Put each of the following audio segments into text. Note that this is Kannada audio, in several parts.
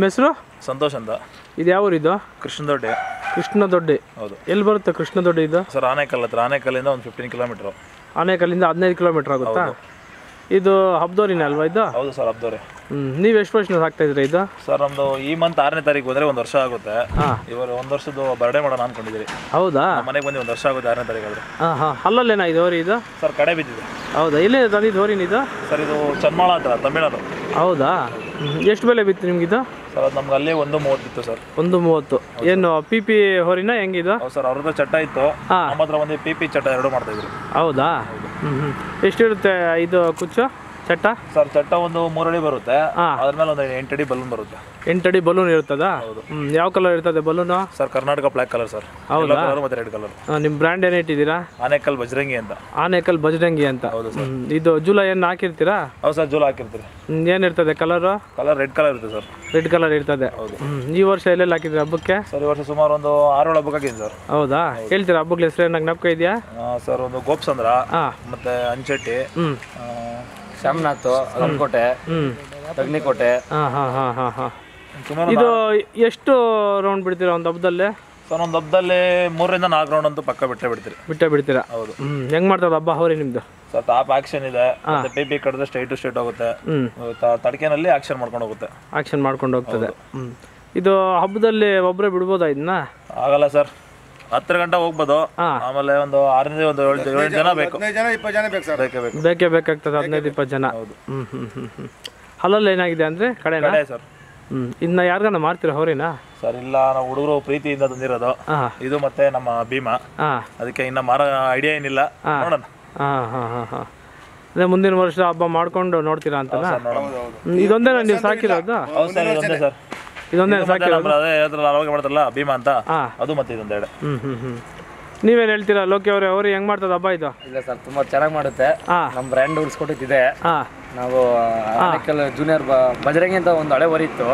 ನಿಮ್ಮ ಹೆಸರು? ಸಂತೋಷ್ ಅಂತ. ಇದು ಯಾವ ಊರಿದು? ಕೃಷ್ಣದೊಡ್ಡಿ. ಕೃಷ್ಣದೊಡ್ಡಿ, ಹೌದು. ಎಲ್ಲಿ ಬರುತ್ತೆ ಕೃಷ್ಣದೊಡ್ಡಿ ಇದು? ಸರ್ ಆನೇಕಲ್ ಹತ್ರ. ಆನೇಕಲ್ಲಿಂದ ಒಂದು 15 ಕಿಲೋಮೀಟ್ರು. ಆನೇಕಲ್ಲಿಂದ 15 ಕಿಲೋಮೀಟ್ರ್ ಆಗುತ್ತಾ? ಇದು ಹಬ್ದೋರಿನ ಅಲ್ವಾ ಇದು? ಹೌದು ಸರ್, ಹಬ್ದೋರಿ. ನೀವು ಎಷ್ಟು ವರ್ಷ ಸಾಕ್ತಾ ಇದ್ರಿ ಇದು? ಸರ್ ನಮ್ಮದು ಈ ಮಂತ್ 6ನೇ ತಾರೀಕು ಬಂದರೆ 1 ವರ್ಷ ಆಗುತ್ತೆ. ಇವಾಗ 1 ವರ್ಷದ್ದು ಬರ್ಡೇ ಮಾಡೋಣ ಅನ್ಕೊಂಡಿದ್ದೀರಿ. ಹೌದಾ? ಮನೆಗೆ ಬಂದು 1 ವರ್ಷ ಆಗುತ್ತೆ 6ನೇ ತಾರೀಕು ಆದ್ರೆ. ಅಲ್ಲಲ್ಲೇನಾ ಇದು ಹೋರಿ ಇದು? ಸರ್ ಕಡೆ ಬಿದ್ದಿದೆ. ಹೌದಾ? ಇಲ್ಲೇ ತಂದಿದ್ದು ಹೋರಿನ ಇದು? ಸರ್ ಇದು ಚನ್ಮಾಳ ಹತ್ರ, ತಮಿಳ್ನಾಡು. ಹೌದಾ? ಎಷ್ಟು ಬೆಲೆ ಬಿತ್ತು ನಿಮ್ಗಿದು? ಸರ್ ಅದು ನಮ್ಗೆ ಅಲ್ಲಿ 1.30 ಇತ್ತು ಸರ್. 1.30. ಏನು ಪಿ ಹೋರಿನ ಹೆಂಗಿದು? ಹೌದು ಸರ್, ಅವ್ರದ್ದು ಚಟ್ಟ ಇತ್ತು. ನಮ್ಮ ಹತ್ರ ಒಂದು PP ಚಟ್ಟ 2 ಮಾಡ್ತಾ ಇದ್ರಿ. ಹೌದಾ? ಎಷ್ಟಿರುತ್ತೆ ಇದು ಕುಚ್ಚು ಚಟ್ಟ? ಸರ್ ಚಟ್ಟ ಒಂದು 3 ಅಡಿ ಬರುತ್ತೆ. ಅದ್ರ ಮೇಲೆ ಒಂದು 8 ಅಡಿ ಬಲೂನ್ ಬರುತ್ತೆ. 8 ಅಡಿ ಬಲೂನ್ ಇರ್ತದಾ? ಯಾವ ಕಲರ್ ಇರ್ತದೆ balloon? Sir Karnataka black colour sir. ಹೌದಾ? ಮತ್ತೆ ರೆಡ್ ಕಲರ್. ನಿಮ್ಮ ಬ್ರ್ಯಾಂಡ್ ಏನು ಇಟ್ಟಿದ್ದೀರಾ? ಆನೇಕಲ್ ಬಜರಂಗಿ ಅಂತ. ಆನೇಕಲ್ ಬಜರಂಗಿ ಅಂತ. ಹೌದು ಸರ್. ಇದು ಜೂಲ ಏನು ಹಾಕಿರ್ತೀರಾ? ಹೌದು ಸರ್, ಜೂಲ ಹಾಕಿರ್ತೀರಿ. ಏನಿರ್ತದೆ ಕಲರು? ಕಲರ್ ರೆಡ್ ಕಲರ್ ಇರುತ್ತೆ ಸರ್. ರೆಡ್ ಕಲರ್ ಇರ್ತದೆ. ಹೌದು. ಈ ವರ್ಷ ಎಲ್ಲೆಲ್ಲಿ ಹಾಕಿದ್ರಿ ಹಬ್ಬಕ್ಕೆ? ಸರ್ ಈ ವರ್ಷ ಸುಮಾರು ಒಂದು 6-7 ಹಬ್ಬಕ್ಕೆ ಹಾಕಿದ್ದೀನಿ ಸರ್. ಹೌದಾ? ಹೇಳ್ತೀರಾ ಹಬ್ಬಗಳ ಹೆಸರು ಏನಾಗ ಜ್ಞಾಪಕ ಇದೆಯಾ? ಸರ್ ಒಂದು ಗೋಪ್ಸಂದ್ರ, ಮತ್ತೆ ಅಂಚೆಟ್ಟಿ, ಶಾಮನಾಥ್, ಅಲಂಕೋಟೆ, ಅಗ್ನಿಕೋಟೆ. ಇದು ಎಷ್ಟು ರೌಂಡ್ ಬಿಡ್ತೀರಾ ಒಂದು ಹಬ್ಬದಲ್ಲಿ? ಸರ್ ಒಂದು ಹಬ್ಬದಲ್ಲಿ 3ರಿಂದ 4 ರೌಂಡ್ ಅಂತೂ ಪಕ್ಕ ಬಿಟ್ಟೇ ಬಿಡ್ತೀರಾ? ಹೌದು. ಹೆಂಗ್ ಮಾಡ್ತದ ಹಬ್ಬ ಹೋರಿ ನಿಮ್ದು? ಸರ್ ಟಾಪ್ ಆಕ್ಷನ್ ಇದೆ. PP ಕಡಿದ್ರೆ ಸ್ಟ್ರೈಟ್ ಹೋಗುತ್ತೆ. ತಡಕೆನಲ್ಲಿ ಆಕ್ಷನ್ ಮಾಡ್ಕೊಂಡು ಹೋಗುತ್ತೆ. ಆಕ್ಷನ್ ಮಾಡ್ಕೊಂಡು ಹೋಗ್ತದೆ. ಇದು ಹಬ್ಬದಲ್ಲಿ ಒಬ್ಬರೇ ಬಿಡ್ಬೋದಾ ಇದನ್ನ? ಆಗಲ್ಲ ಸರ್, 10 ಗಂಟೆ ಹೋಗ್ಬೋದು. ಆಮೇಲೆ ಒಂದು 6ರಿಂದ ಒಂದು 7 ಜನ ಬೇಕು. 20 ಜನ ಬೇಕು ಸರ್. ಬೇಕೇ ಬೇಕಾಗ್ತದೆ 15-20 ಜನ. ಹೌದು. ಹಲ್ಲಲ್ಲಿ ಏನಾಗಿದೆ ಅಂದ್ರೆ ಕಡೆ ಸರ್. ಇನ್ನ ಯಾರಿಗಾನ ಮಾಡ್ತೀರಾ ಹೋರಿನ? ಸರ್ ಇಲ್ಲ, ನಾವು ಹುಡುಗರು ಪ್ರೀತಿಯಿಂದ ತಂದಿರೋದು ಇದು. ಮತ್ತೆ ನಮ್ಮ ಭೀಮಾ, ಅದಕ್ಕೆ ಇನ್ನ ಮಾರೋ ಐಡಿಯಾ ಏನಿಲ್ಲ, ನೋಡೋಣ. ಅದೇ ಮುಂದಿನ ವರ್ಷ ಹಬ್ಬ ಮಾಡ್ಕೊಂಡು ನೋಡ್ತೀರಾ ಅಂತ. ಇದೊಂದೇ ನೀವು ಸಾಕಿರೋದು? ಹೌದು ಸರ್, ಇದೊಂದೇ ಸರ್. ಇದೊಂದೇ ಸಾಕಿರೋದು? ಅದೇ ಅವಾಗ ಮಾಡ್ತಾರಲ್ಲ ಭೀಮಾ ಅಂತ, ಅದು ಮತ್ತೆ ಇದೊಂದೆರಡು. ನೀವೇನು ಹೇಳ್ತೀರಾ ಲೋಕಿ ಅವರೇ? ಅವ್ರು ಹೆಂಗ್ ಮಾಡ್ತದ ಹಬ್ಬ ಇದು? ಇಲ್ಲ ಸರ್, ತುಂಬಾ ಚೆನ್ನಾಗಿ ಮಾಡುತ್ತೆ. ನಮ್ಮ ಬ್ರ್ಯಾಂಡ್ ಉಳಿಸ್ಕೊಟ್ಟಿದೆ. ನಾವು ಆನೇಕಲ್ ಜೂನಿಯರ್ ಬಜರಂಗಿ ಅಂತ ಒಂದು ಹಳೆ ಓರಿ ಇತ್ತು.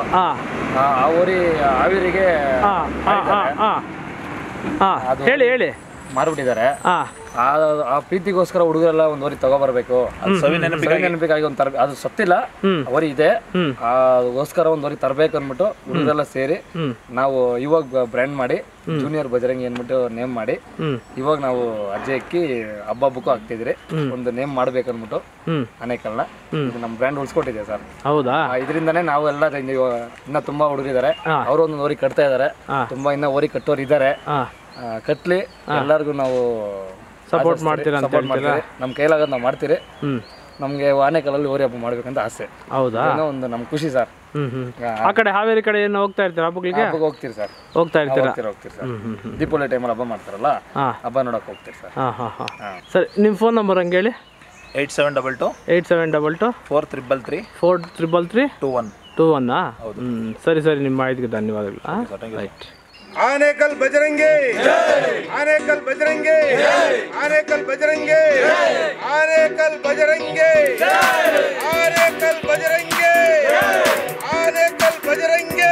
ಆ ಓರಿ ಹಾವೇರಿಗೆ ಹೇಳಿ ಮಾರ್ಬಿಟ್ಟಿದ್ದಾರೆ. ಆ ಪ್ರೀತಿಗೋಸ್ಕರ ಹುಡುಗರೆಲ್ಲ ಒಂದು ಓರಿ ತಗೋಬರ್ಬೇಕು, ನೆನಪಿಗಾಗಿ ಒಂದು ಅದು ಸತ್ತಿಲ್ಲ ಓರಿ ಇದೆ, ಅದಕ್ಕೋಸ್ಕರ ಒಂದು ಓರಿ ತರಬೇಕು ಅಂದ್ಬಿಟ್ಟು ಹುಡುಗರೆಲ್ಲ ಸೇರಿ ನಾವು ಇವಾಗ ಬ್ರ್ಯಾಂಡ್ ಮಾಡಿ ಜೂನಿಯರ್ ಬಜರಂಗಿ ಅಂದ್ಬಿಟ್ಟು ನೇಮ್ ಮಾಡಿ ಇವಾಗ ನಾವು ಅಜ್ಜೆ ಅಕ್ಕಿ ಹಬ್ಬಕ್ಕೂ ಹಾಕ್ತಿದ್ರಿ. ಒಂದು ನೇಮ್ ಮಾಡ್ಬೇಕು ಅಂದ್ಬಿಟ್ಟು ಆನೇಕಲ್ನ ನಮ್ಮ ಬ್ರ್ಯಾಂಡ್ ಉಳಿಸ್ಕೊಟ್ಟಿದೆ ಸರ್. ಹೌದಾ? ಇದರಿಂದಾನೇ ನಾವು ಎಲ್ಲ ಇನ್ನ ತುಂಬಾ ಹುಡುಗರಿದ್ದಾರೆ, ಅವರು ಒಂದು ಓರಿ ಕಟ್ತಾ ಇದಾರೆ. ತುಂಬಾ ಇನ್ನ ಓರಿ ಕಟ್ಟೋರು ಇದ್ದಾರೆ. ಕಟ್ಲಿ, ಎಲ್ಲರಿಗೂ ನಾವು ಸಪೋರ್ಟ್ ಮಾಡ್ತೀರಾ? ನಮ್ಮ ಕೈಲಾಗದ್ ನಾವು ಮಾಡ್ತೀರಿ. ನಮ್ಗೆ ಆನೇಕಲ್ಲಲ್ಲಿ ಓರಿ ಹಬ್ಬ ಮಾಡ್ಬೇಕಂತ ಆಸೆ. ಹೌದಾ? ಒಂದು ನಮ್ ಖುಷಿ ಸರ್. ಆ ಕಡೆ ಹಾವೇರಿ ಕಡೆ ಏನು ಹೋಗ್ತಾ ಇರ್ತೀರಾ ಹಬ್ಬಗಳಿಗೆ? ಹೋಗ್ತೀರಿ ಸರ್. ಹೋಗ್ತಾ ಇರ್ತೀರಾ? ಹೋಗ್ತೀರಿ ಸರ್. ದೀಪಾವಳಿ ಟೈಮಲ್ಲಿ ಹಬ್ಬ ಮಾಡ್ತಾರಲ್ಲ, ಹಬ್ಬ ನೋಡಕ್ ಹೋಗ್ತೀರಿ ಸರ್. ಸರಿ, ನಿಮ್ಮ ಫೋನ್ ನಂಬರ್ ಹಂಗೆ ಹೇಳಿ. 8722 8722 4333 4333 21. ಸರಿ, ನಿಮ್ಮ ಮಾಹಿತಿಗೆ ಧನ್ಯವಾದಗಳು. ರೈಟ್. ಆನೇಕಲ್ ಬಜರಂಗಿ, ಆನೇಕಲ್ ಬಜರಂಗಿ, ಆನೇಕಲ್ ಬಜರಂಗಿ, ಆನೇಕಲ್ ಬಜರಂಗಿ, ಆನೇಕಲ್ ಬಜರಂಗಿ, ಆನೇಕಲ್ ಬಜರಂಗಿ.